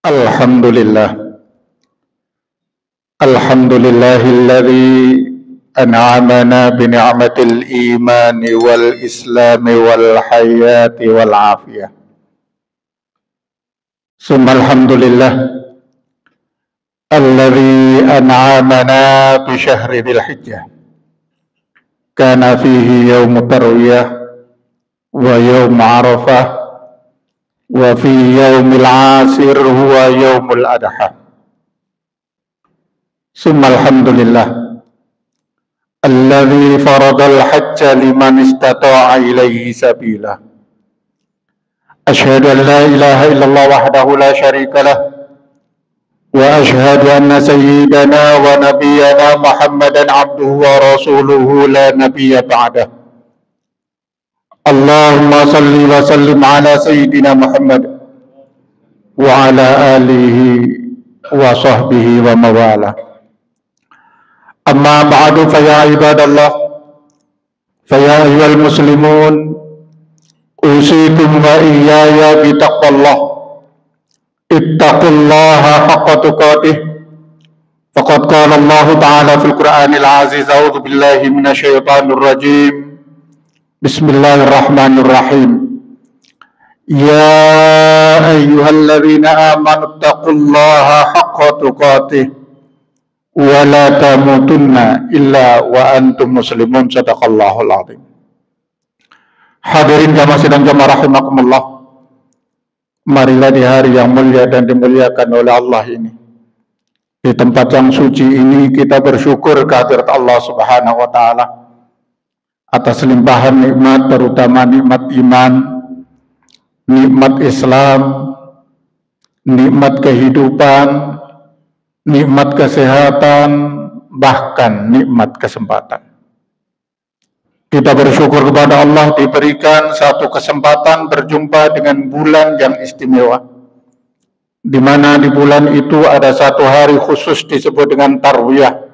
Alhamdulillah. Alhamdulillahilladzi an'amana bi ni'matil imani wal islami wal hayati wal afiyah. Summa alhamdulillah alladzi an'amana bi syahri dzil hijjah. Kana fihi yaum tarwiyah wa yaum arafah wa fi yaumil asir huwa yaumul adha. Summa alhamdulillah alladzi faradal hajja liman istata'a ilaihi sabila. Asyhadu an la ilaha illallah wahdahu la syarika lah wa asyhadu anna sayyidana wa nabiyyana Muhammadan abduhu wa rasuluhu la nabiyya ba'dah. Allahumma salli wa sallim ala sayyidina Muhammad wa ala alihi wa sahbihi wa mawala. Amma ba'du fa ya ibadallah fa ya ayyuhal muslimun usikum wa iyaya bi taqwallah. Ittaqullaha haqqa tuqatih. Faqad qala Allah ta'ala fil Qur'anil aziz, a'udzu billahi minasy syaithanir rajim. Bismillahirrahmanirrahim. Ya ayyuhalladzina amanu taqullaha haqqa tuqatih wa la tamutunna illa wa antum muslimun. Shadaqallahul azim. Hadirin jamaah sidang jamaah rahimakumullah. Marilah di hari yang mulia dan dimuliakan oleh Allah ini, di tempat yang suci ini, kita bersyukur kehadirat Allah Subhanahu wa taala atas limpahan nikmat, terutama nikmat iman, nikmat Islam, nikmat kehidupan, nikmat kesehatan, bahkan nikmat kesempatan. Kita bersyukur kepada Allah diberikan satu kesempatan berjumpa dengan bulan yang istimewa, di mana di bulan itu ada satu hari khusus disebut dengan Tarwiyah.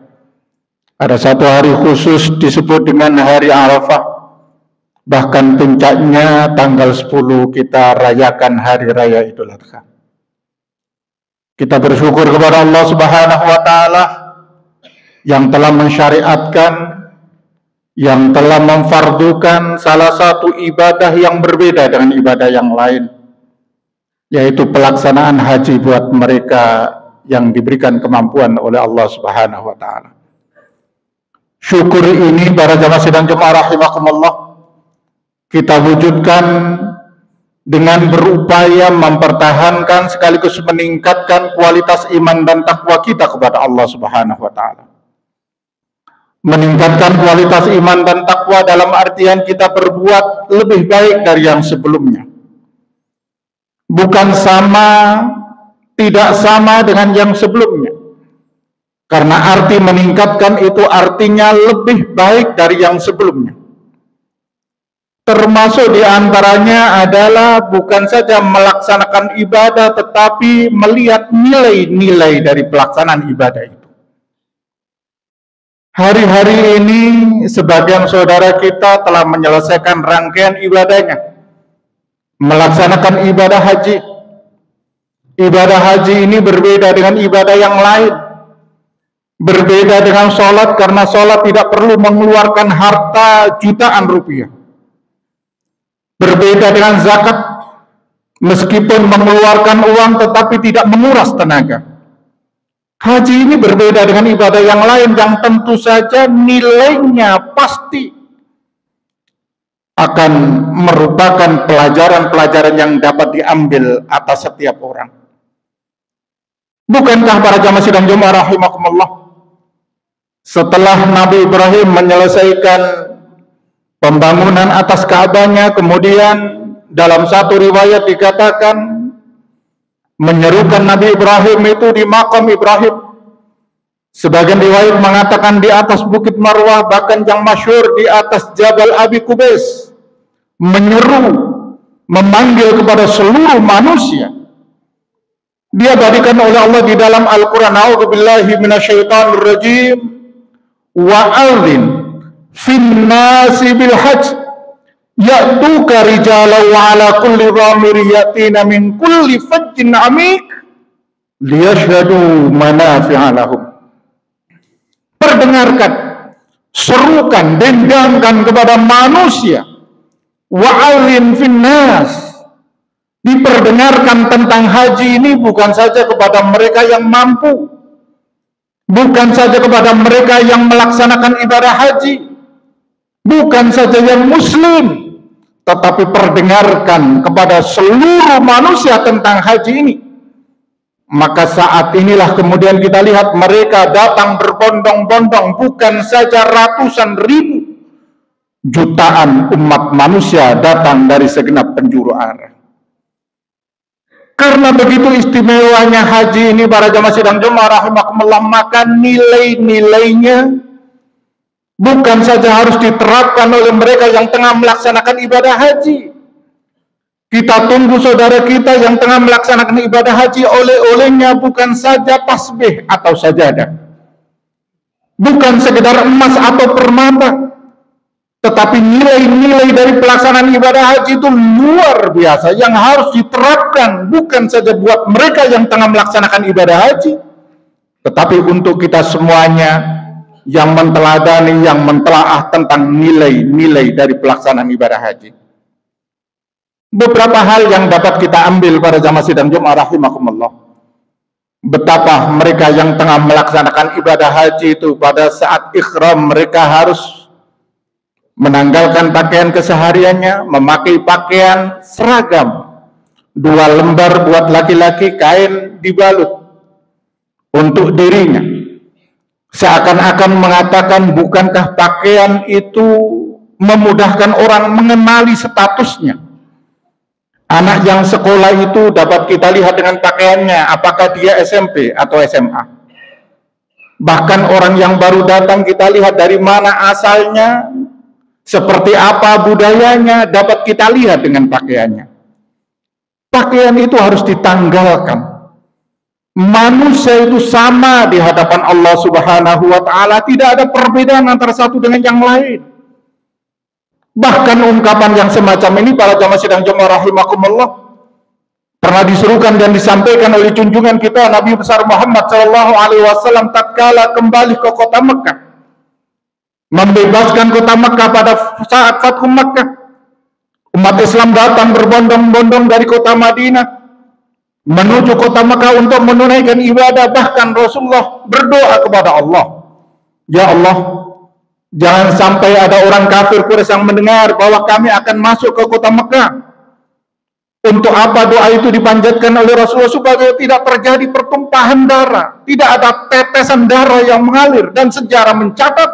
Ada satu hari khusus disebut dengan hari Arafah. Bahkan puncaknya tanggal 10 kita rayakan hari raya Idul Adha. Kita bersyukur kepada Allah Subhanahu wa taala yang telah mensyariatkan, yang telah memfardukan salah satu ibadah yang berbeda dengan ibadah yang lain, yaitu pelaksanaan haji buat mereka yang diberikan kemampuan oleh Allah Subhanahu wa taala. Syukur ini para jamaah sidang jemaah rahimakumullah kita wujudkan dengan berupaya mempertahankan sekaligus meningkatkan kualitas iman dan takwa kita kepada Allah Subhanahu wa taala. Meningkatkan kualitas iman dan takwa dalam artian kita berbuat lebih baik dari yang sebelumnya. Bukan tidak sama dengan yang sebelumnya. Karena arti meningkatkan itu artinya lebih baik dari yang sebelumnya. Termasuk diantaranya adalah bukan saja melaksanakan ibadah, tetapi melihat nilai-nilai dari pelaksanaan ibadah itu. Hari-hari ini sebagian saudara kita telah menyelesaikan rangkaian ibadahnya, melaksanakan ibadah haji. Ibadah haji ini berbeda dengan ibadah yang lain. Berbeda dengan sholat, karena sholat tidak perlu mengeluarkan harta jutaan rupiah. Berbeda dengan zakat, meskipun mengeluarkan uang tetapi tidak menguras tenaga. Haji ini berbeda dengan ibadah yang lain yang tentu saja nilainya pasti akan merupakan pelajaran-pelajaran yang dapat diambil atas setiap orang. Bukankah para jamaah sidang jemaah rahimakumullah, setelah Nabi Ibrahim menyelesaikan pembangunan atas Ka'bahnya, kemudian dalam satu riwayat dikatakan menyerukan Nabi Ibrahim itu di makam Ibrahim. Sebagian riwayat mengatakan di atas Bukit Marwah, bahkan yang masyhur di atas Jabal Abi Qubais, menyeru, memanggil kepada seluruh manusia. Diabadikan oleh Allah di dalam Al-Quran, a'udzubillahi minasyaitonir rajim, wa'adzin finnasi bil hajj ya'tuka rijalan wa ala kulli dhamir yatina min kulli fajjin amik liyashhadu manafi'a lahum. Perdengarkan, serukan, dendangkan kepada manusia. Wa'alin finnas. Diperdengarkan tentang haji ini bukan saja kepada mereka yang mampu, bukan saja kepada mereka yang melaksanakan ibadah haji, bukan saja yang muslim, tetapi perdengarkan kepada seluruh manusia tentang haji ini. Maka saat inilah kemudian kita lihat mereka datang berbondong-bondong, bukan saja ratusan ribu, jutaan umat manusia datang dari segenap penjuru arah. Karena begitu istimewanya haji ini para jamaah sidang Jumat rahimakumullah, maka nilai-nilainya bukan saja harus diterapkan oleh mereka yang tengah melaksanakan ibadah haji. Kita tunggu saudara kita yang tengah melaksanakan ibadah haji, oleh-olehnya bukan saja tasbih atau sajadah, bukan sekedar emas atau permata, tetapi nilai-nilai dari pelaksanaan ibadah haji itu luar biasa yang harus diterapkan bukan saja buat mereka yang tengah melaksanakan ibadah haji, tetapi untuk kita semuanya yang menteladani, yang mentelaah tentang nilai-nilai dari pelaksanaan ibadah haji. Beberapa hal yang dapat kita ambil para jamaah sidang Jumat rahimakumullah. Betapa mereka yang tengah melaksanakan ibadah haji itu pada saat ihram mereka harus menanggalkan pakaian kesehariannya, memakai pakaian seragam, 2 lembar buat laki-laki kain dibalut untuk dirinya, seakan-akan mengatakan bukankah pakaian itu memudahkan orang mengenali statusnya. Anak yang sekolah itu dapat kita lihat dengan pakaiannya, apakah dia SMP atau SMA. Bahkan orang yang baru datang kita lihat dari mana asalnya, seperti apa budayanya, dapat kita lihat dengan pakaiannya. Pakaian itu harus ditanggalkan. Manusia itu sama di hadapan Allah Subhanahu wa Ta'ala, tidak ada perbedaan antara satu dengan yang lain. Bahkan ungkapan yang semacam ini para jamaah sidang Jumat rahimakumullah pernah disuruhkan dan disampaikan oleh junjungan kita Nabi besar Muhammad sallallahu alaihi wasallam tatkala kembali ke kota Mekah, membebaskan kota Mekah pada saat Fathu Mekah. Umat Islam datang berbondong-bondong dari kota Madinah menuju kota Mekah untuk menunaikan ibadah. Bahkan Rasulullah berdoa kepada Allah, ya Allah, jangan sampai ada orang kafir Quraisy yang mendengar bahwa kami akan masuk ke kota Mekah. Untuk apa doa itu dipanjatkan oleh Rasulullah? Supaya tidak terjadi pertumpahan darah, tidak ada tetesan darah yang mengalir. Dan sejarah mencatat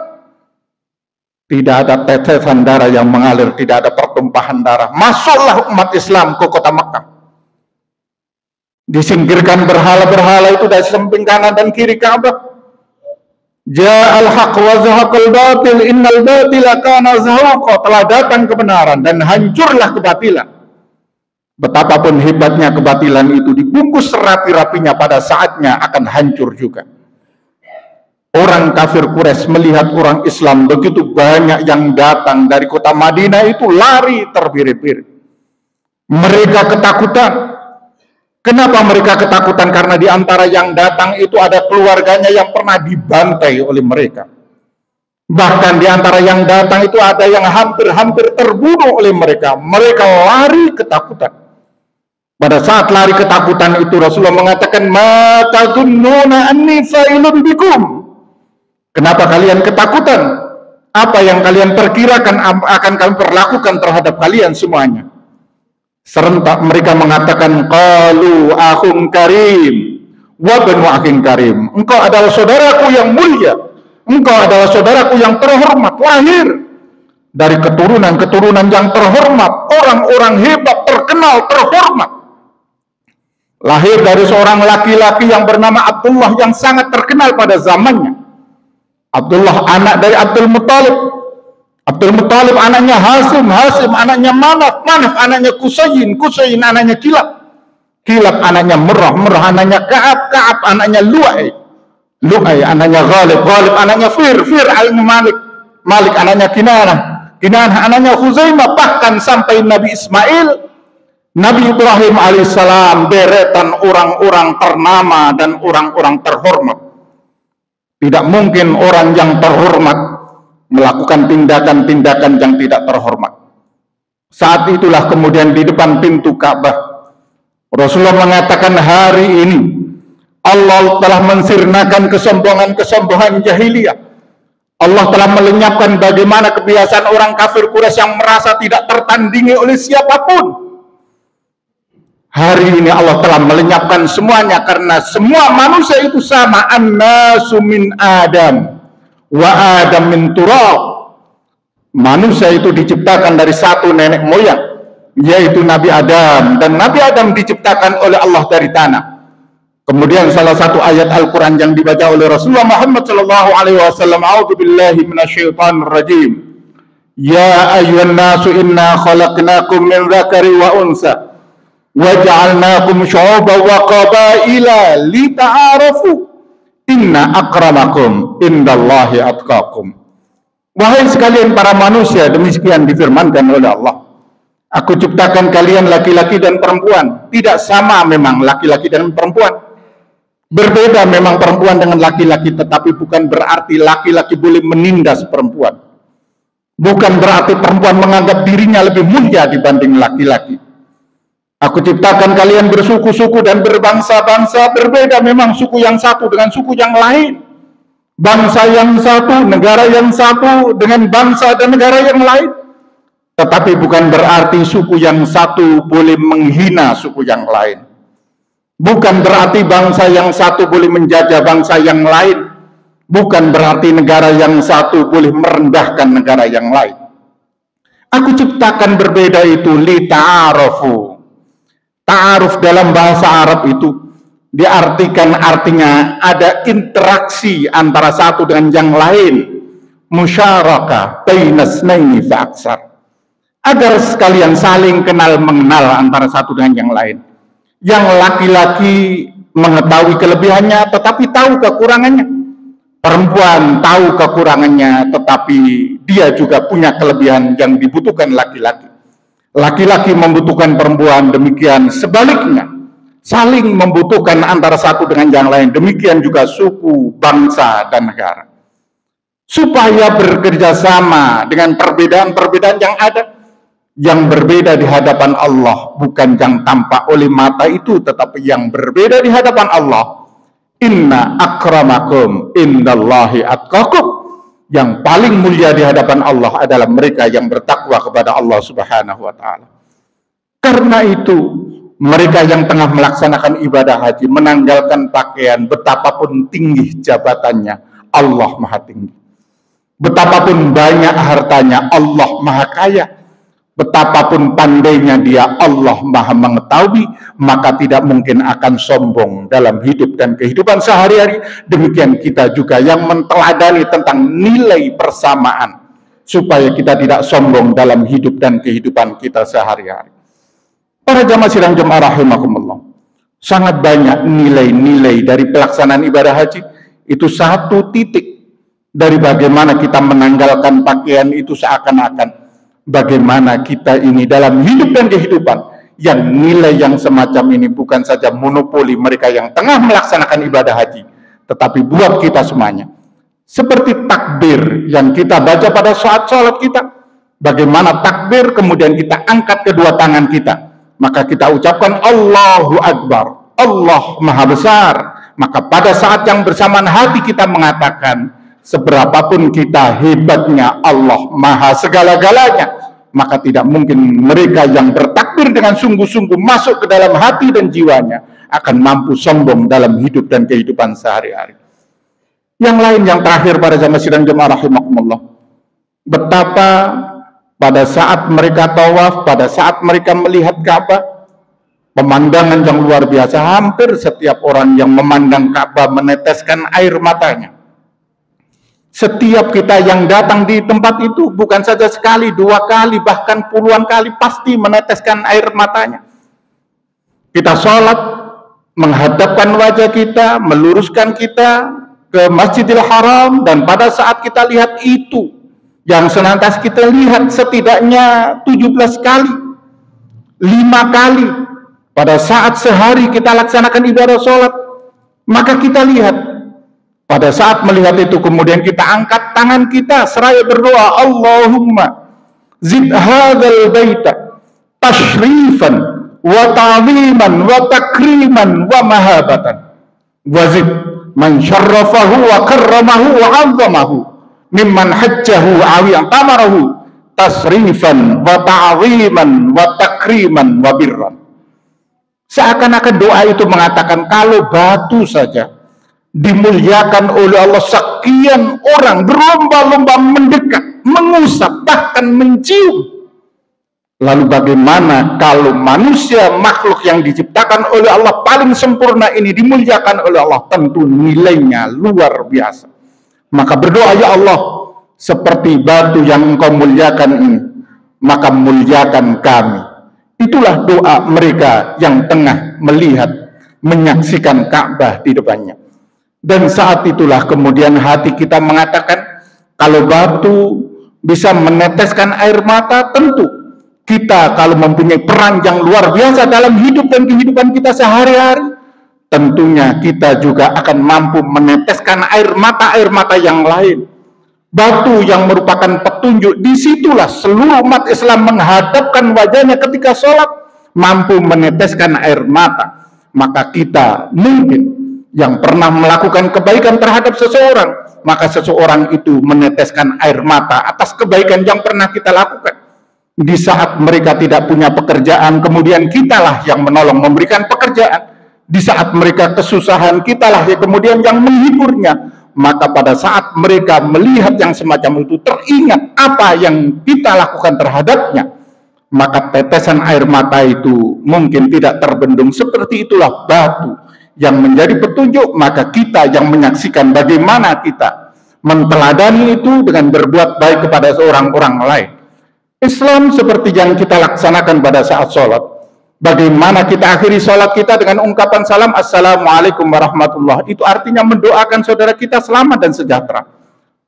tidak ada tetesan darah yang mengalir, tidak ada pertumpahan darah. Masuklah umat Islam ke kota Mekah. Disingkirkan berhala-berhala itu dari samping kanan dan kiri Ka'bah. Ja'al haq wa zahaqal batil innal batila kana zahuqa. Telah datang kebenaran dan hancurlah kebatilan. Betapapun hebatnya kebatilan itu, dibungkus serapi-rapinya pada saatnya akan hancur juga. Orang kafir Quraisy melihat orang Islam begitu banyak yang datang dari kota Madinah itu lari terbirit-birit. Mereka ketakutan. Kenapa mereka ketakutan? Karena di antara yang datang itu ada keluarganya yang pernah dibantai oleh mereka. Bahkan di antara yang datang itu ada yang hampir-hampir terbunuh oleh mereka. Mereka lari ketakutan. Pada saat lari ketakutan itu Rasulullah mengatakan, "Ma tadunnuna anni fa'ilun bikum?" Kenapa kalian ketakutan? Apa yang kalian perkirakan akan kami perlakukan terhadap kalian semuanya? Serentak mereka mengatakan, qalu akhun karim wa banu akhin karim. Engkau adalah saudaraku yang mulia, engkau adalah saudaraku yang terhormat, lahir dari keturunan-keturunan yang terhormat, orang-orang hebat, terkenal, terhormat. Lahir dari seorang laki-laki yang bernama Abdullah yang sangat terkenal pada zamannya. Abdullah anak dari Abdul Muttalib. Abdul Muttalib anaknya Hasim, Hasim anaknya Manaf, Manaf anaknya Kusayin, Kusayin anaknya Kilab, Kilab anaknya Murrah, Murrah anaknya Ka'ab, Ka'ab anaknya Lu'ay, Lu'ay anaknya Ghalib, Ghalib anaknya Fir, Fir anaknya Malik, Malik anaknya Kinanah, Kinanah anaknya Khuzaimah. Bahkan sampai Nabi Ismail Nabi Ibrahim alaihissalam deretan orang-orang ternama dan orang-orang terhormat. Tidak mungkin orang yang terhormat melakukan tindakan-tindakan yang tidak terhormat. Saat itulah kemudian di depan pintu Ka'bah Rasulullah mengatakan, hari ini Allah telah mensirnakan kesombongan-kesombongan jahiliyah. Allah telah melenyapkan bagaimana kebiasaan orang kafir Quraisy yang merasa tidak tertandingi oleh siapapun. Hari ini Allah telah melenyapkan semuanya, karena semua manusia itu sama. An-nasu min Adam wa Adam min turab. Manusia itu diciptakan dari satu nenek moyang, yaitu Nabi Adam, dan Nabi Adam diciptakan oleh Allah dari tanah. Kemudian salah satu ayat Al-Quran yang dibaca oleh Rasulullah Muhammad SAW, a'udzubillahi minasyaitonir rajim. Ya ayyuhan nasu inna khalaqnakum min dzakari wa unsa wa ja'alnakum syu'uban wa qabaila lita'arafu inna akramakum indallahi atqakum. Wahai sekalian para manusia, demikian difirmankan oleh Allah, aku ciptakan kalian laki-laki dan perempuan. Tidak sama memang laki-laki dan perempuan. Berbeda memang perempuan dengan laki-laki, tetapi bukan berarti laki-laki boleh menindas perempuan. Bukan berarti perempuan menganggap dirinya lebih mulia dibanding laki-laki. Aku ciptakan kalian bersuku-suku dan berbangsa-bangsa. Berbeda memang suku yang satu dengan suku yang lain. Bangsa yang satu, negara yang satu dengan bangsa dan negara yang lain. Tetapi bukan berarti suku yang satu boleh menghina suku yang lain. Bukan berarti bangsa yang satu boleh menjajah bangsa yang lain. Bukan berarti negara yang satu boleh merendahkan negara yang lain. Aku ciptakan berbeda itu li ta'arufu. Ta'aruf dalam bahasa Arab itu diartikan artinya ada interaksi antara satu dengan yang lain. Musyarakah bainas naini fa'aksar. Agar sekalian saling kenal mengenal antara satu dengan yang lain. Yang laki-laki mengetahui kelebihannya tetapi tahu kekurangannya. Perempuan tahu kekurangannya tetapi dia juga punya kelebihan yang dibutuhkan laki-laki. Laki-laki membutuhkan perempuan, demikian sebaliknya. Saling membutuhkan antara satu dengan yang lain. Demikian juga suku, bangsa, dan negara. Supaya bekerja sama dengan perbedaan-perbedaan yang ada. Yang berbeda di hadapan Allah. Bukan yang tampak oleh mata itu, tetapi yang berbeda di hadapan Allah. Inna akramakum indallahi atqakum. Yang paling mulia di hadapan Allah adalah mereka yang bertakwa kepada Allah Subhanahu wa ta'ala. Karena itu, mereka yang tengah melaksanakan ibadah haji menanggalkan pakaian, betapapun tinggi jabatannya, Allah Maha Tinggi. Betapapun banyak hartanya, Allah Maha Kaya. Betapapun pandainya dia, Allah Maha Mengetahui, maka tidak mungkin akan sombong dalam hidup dan kehidupan sehari-hari. Demikian kita juga yang menteladani tentang nilai persamaan, supaya kita tidak sombong dalam hidup dan kehidupan kita sehari-hari. Para jamaah sidang jemaah rahimakumullah, sangat banyak nilai-nilai dari pelaksanaan ibadah haji. Itu satu titik dari bagaimana kita menanggalkan pakaian itu seakan-akan bagaimana kita ini dalam hidup dan kehidupan, yang nilai yang semacam ini bukan saja monopoli mereka yang tengah melaksanakan ibadah haji, tetapi buat kita semuanya. Seperti takbir yang kita baca pada saat sholat kita, bagaimana takbir kemudian kita angkat kedua tangan kita, maka kita ucapkan Allahu Akbar, Allah Maha Besar. Maka pada saat yang bersamaan hati kita mengatakan, seberapapun kita hebatnya, Allah Maha segala-galanya, maka tidak mungkin mereka yang bertakbir dengan sungguh-sungguh masuk ke dalam hati dan jiwanya akan mampu sombong dalam hidup dan kehidupan sehari-hari. Yang lain, yang terakhir pada jamaah sidang jemaah rahimakumullah, betapa pada saat mereka tawaf, pada saat mereka melihat Ka'bah, pemandangan yang luar biasa. Hampir setiap orang yang memandang Ka'bah meneteskan air matanya. Setiap kita yang datang di tempat itu, bukan saja sekali, dua kali, bahkan puluhan kali, pasti meneteskan air matanya. Kita sholat, menghadapkan wajah kita, meluruskan kita ke Masjidil Haram, dan pada saat kita lihat itu, yang senantiasa kita lihat setidaknya 17 kali, 5 kali pada saat sehari kita laksanakan ibadah sholat, maka kita lihat pada saat melihat itu kemudian kita angkat tangan kita seraya berdoa, Allahumma zid hadzal baita tashrifan wa ta'ziman wa takriman wa mahabatan wa zid man syarrafahu wa karramahu wa 'azzamahu mimman hajjahu aw i'tamarahu tasrifan wa ta'ziman wa takriman wa birran. Seakan-akan doa itu mengatakan kalau batu saja dimuliakan oleh Allah, sekian orang berlomba-lomba mendekat, mengusap, bahkan mencium. Lalu bagaimana kalau manusia, makhluk yang diciptakan oleh Allah paling sempurna ini dimuliakan oleh Allah? Tentu nilainya luar biasa. Maka berdoa, ya Allah, seperti batu yang Engkau muliakan ini, maka muliakan kami. Itulah doa mereka yang tengah melihat, menyaksikan Ka'bah di depannya. Dan saat itulah kemudian hati kita mengatakan, kalau batu bisa meneteskan air mata, tentu kita kalau mempunyai peran yang luar biasa dalam hidup dan kehidupan kita sehari-hari, tentunya kita juga akan mampu meneteskan air mata yang lain. Batu yang merupakan petunjuk, disitulah seluruh umat Islam menghadapkan wajahnya ketika sholat, mampu meneteskan air mata. Maka kita mungkin yang pernah melakukan kebaikan terhadap seseorang, maka seseorang itu meneteskan air mata atas kebaikan yang pernah kita lakukan. Di saat mereka tidak punya pekerjaan, kemudian kitalah yang menolong memberikan pekerjaan. Di saat mereka kesusahan, kitalah yang kemudian yang menghiburnya. Maka pada saat mereka melihat yang semacam itu, teringat apa yang kita lakukan terhadapnya, maka tetesan air mata itu mungkin tidak terbendung. Seperti itulah batu yang menjadi petunjuk, maka kita yang menyaksikan bagaimana kita menteladani itu dengan berbuat baik kepada seorang-orang lain. Islam seperti yang kita laksanakan pada saat sholat. Bagaimana kita akhiri sholat kita dengan ungkapan salam, Assalamualaikum warahmatullahi. Itu artinya mendoakan saudara kita selamat dan sejahtera.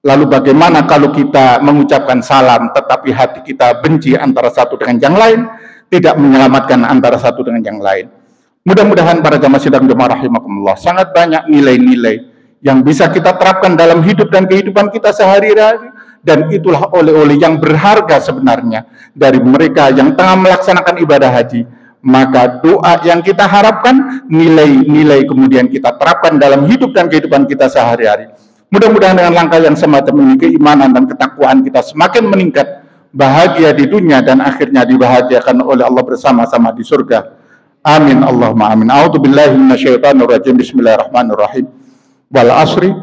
Lalu bagaimana kalau kita mengucapkan salam tetapi hati kita benci antara satu dengan yang lain, tidak menyelamatkan antara satu dengan yang lain. Mudah-mudahan para jamaah sidang jemaah rahimakumullah, sangat banyak nilai-nilai yang bisa kita terapkan dalam hidup dan kehidupan kita sehari-hari, dan itulah oleh-oleh yang berharga sebenarnya dari mereka yang tengah melaksanakan ibadah haji. Maka doa yang kita harapkan, nilai-nilai kemudian kita terapkan dalam hidup dan kehidupan kita sehari-hari. Mudah-mudahan dengan langkah yang semacam ini, keimanan dan ketakwaan kita semakin meningkat, bahagia di dunia dan akhirnya dibahagiakan oleh Allah bersama-sama di surga. Amin Allahumma amin. A'udzubillahi minasyaitonirrajim. Bismillahirrahmanirrahim. Wal asri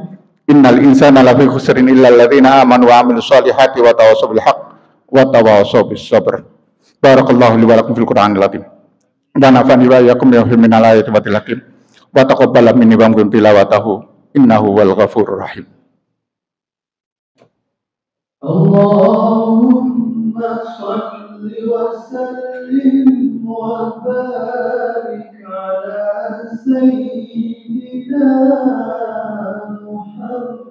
innal insana lafi khusrin illa alladzina amanu wa 'amilus solihati wa tawassaw bil haqq wa tawassaw bis sabr. Barakallahu li wa lakum fil Qur'anil azim. Dan afani wa iyyakum min al-ayati wa tilakim. Wa taqabbal minni wa minkum tilawatahu innahu wal ghafurur rahim. Allahumma shalli wa sallim wa barik ala sayyidina Muhammad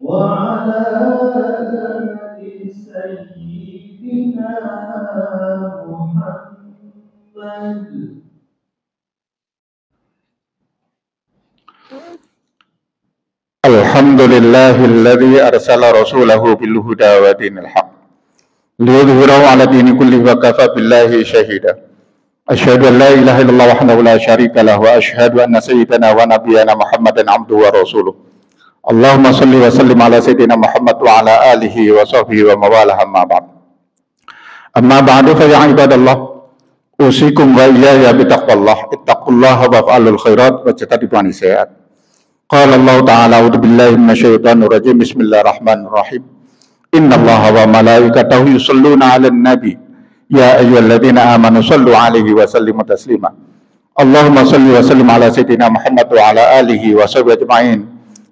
wa ala ali sayyidina Muhammad. Alhamdulillahilladzi arsala rasulahu bil huda wa dinil haqq liyudhhirahu 'ala dini kullihi wa kafa billahi shahida. Asyhadu an la ilaha illallah wahdahu la syarika lahu wa asyhadu anna sayyidana wa nabiyyana Muhammadan 'abduhu wa rasuluh. Allahumma shalli wa sallim 'ala sayyidina Muhammad wa 'ala alihi wa sahbihi wa mawalah, amma ba'd. Amma ba'du fa ya ibadallah, usikum wa iyaya bitaqwallah, ittaqullaha wa fa'alul khairat wa jtanibu as-sayyi'at. Qala Allah Ta'ala, a'udzu billahi minasyaitonir rajim. Bismillahirrahmanirrahim. Innallaha wa malaikatahu yusholluna 'alan nabi ya ayyuhalladzina amanu shallu 'alaihi wa sallimu taslima. Allahumma shalli wa sallim 'ala sayyidina Muhammad wa 'ala alihi wa sahbihi ajma'in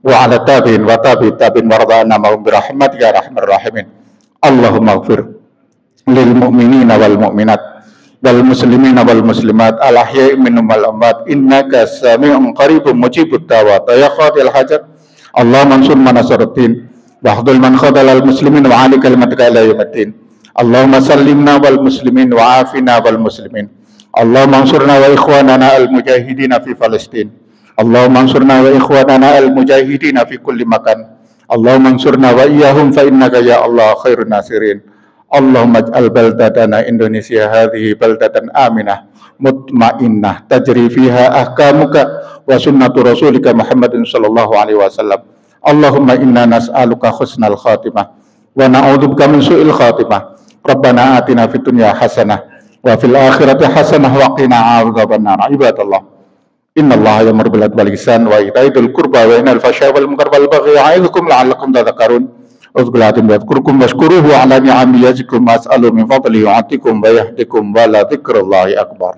wa 'ala tabi'in wa tabi'in warḍa'na ma'hum bi rahmatika ya arhamar rahimin. Allahumma ighfir lil mu'minina wal mu'minat wal muslimina wal muslimat al ahya'i minhum wal amwat innaka sami'un qaribun mujibud da'wat ya qadil hajat. Allahumma ansur man nasaraddin wa akhdhul man khadhala al muslimin wa 'ala kalimatika ila yaumiddin. Allahumma sallimna wal muslimin wa afina wal muslimin. Allahumma ansurna wa ikhwanana al mujahidina fi Palestin. Allahumma ansurna wa ikhwanana al mujahidina fi kulli makan. Allahumma ansurna wa iyyahum fa innaka ya Allah khairun nasirin. Allahumma ij'al baldatana Indonesia hadhihi baldatan aminah mutmainnah tajri fiha ahkamuka wa sunnatu rasulika Muhammadin sallallahu alaihi wasallam. Allahumma inna nas'aluka husnal khatimah wa na'udzubika min su'il khatimah. Rabbana atina fid dunya hasanah wa fil akhirati hasanah wa qina adzabannar. Ibadallah, innallaha ya'muru bil adli wal ihsan wa ita'i dzil qurba wa yanha 'anil fahsya'i wal munkari wal baghi ya'idukum la'allakum tadhakkarun. Uzkuratim yadhkurukum washkuruhu ala ni'ami yazikum was'alu min fadlihi yu'atikum wa yahdikum wa la dzikrullahi akbar.